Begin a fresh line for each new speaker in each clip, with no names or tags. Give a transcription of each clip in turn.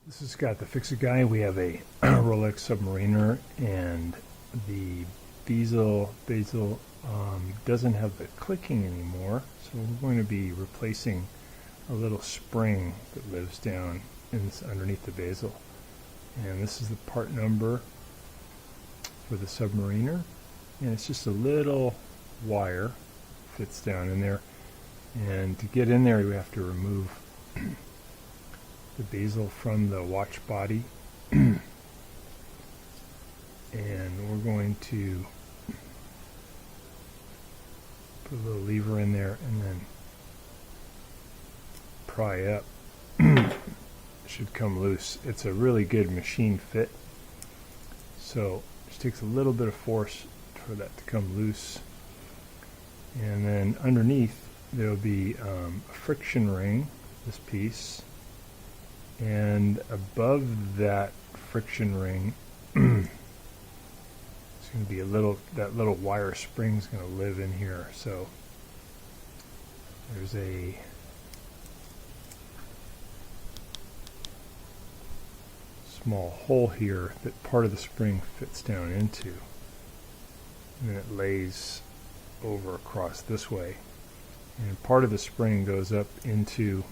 This is Scott the Fix-It Guy. We have a Rolex Submariner, and the bezel doesn't have the clicking anymore, so we're going to be replacing a little spring that lives down underneath the bezel. And this is the part number for the Submariner, and it's just a little wire fits down in there, and to get in there you have to remove the bezel from the watch body, and we're going to put a little lever in there and then pry up. It should come loose. It's a really good machine fit, so it just takes a little bit of force for that to come loose. And then underneath there will be a friction ring, this piece, and above that friction ring it's going to be that little wire spring is going to live in here. So there's a small hole here that part of the spring fits down into, and then it lays over across this way, and part of the spring goes up into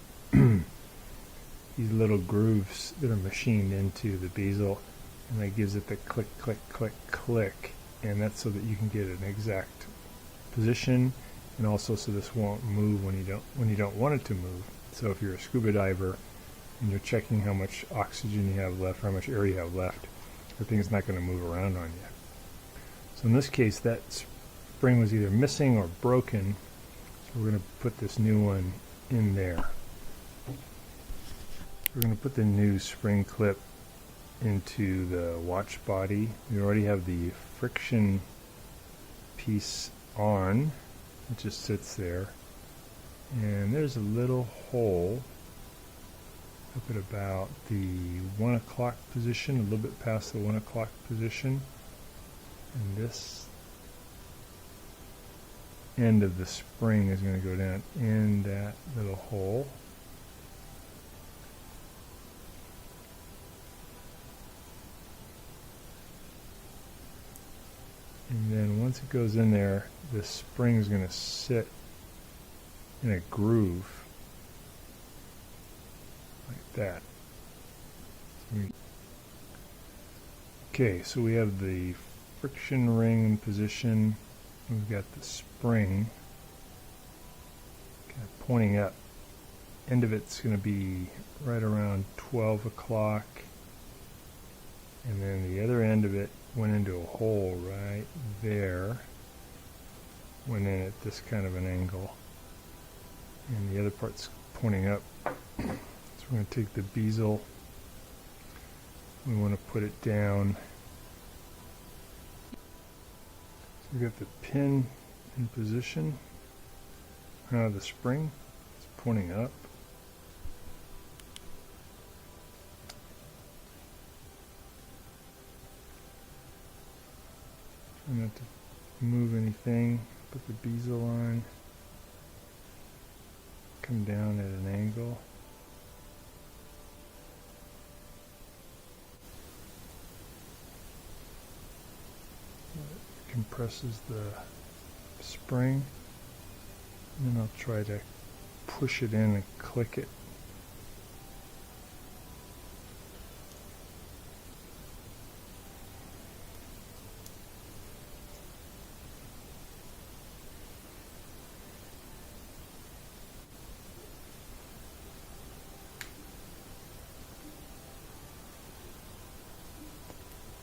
these little grooves that are machined into the bezel, and that gives it the click, click, click, click, and that's so that you can get an exact position, and also so this won't move when you don't want it to move. So if you're a scuba diver and you're checking how much oxygen you have left, or how much air you have left, the thing's not going to move around on you. So in this case, that spring was either missing or broken, so we're going to put this new one in there. We're going to put the new spring clip into the watch body. We already have the friction piece on. It just sits there. And there's a little hole up at about the 1 o'clock position, a little bit past the 1 o'clock position. And this end of the spring is going to go down in that little hole. And then once it goes in there, the spring is going to sit in a groove like that. Okay, so we have the friction ring in position. We've got the spring kind of pointing up. End of it's going to be right around 12 o'clock. And then the other end of it went into a hole right there, went in at this kind of an angle, and the other part's pointing up. So we're going to take the bezel, we want to put it down. So we've got the pin in position, the spring is pointing up. Not to move anything, put the bezel on, come down at an angle. It compresses the spring, and then I'll try to push it in and click it.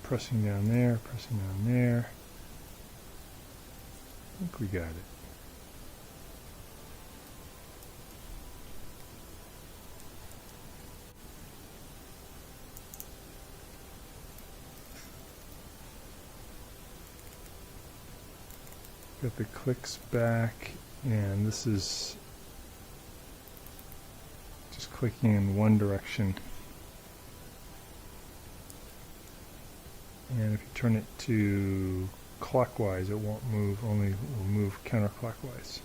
Pressing down there, pressing down there. I think we got it. Got the clicks back, and this is just clicking in one direction. And if you turn it to clockwise, it won't move, only will move counterclockwise.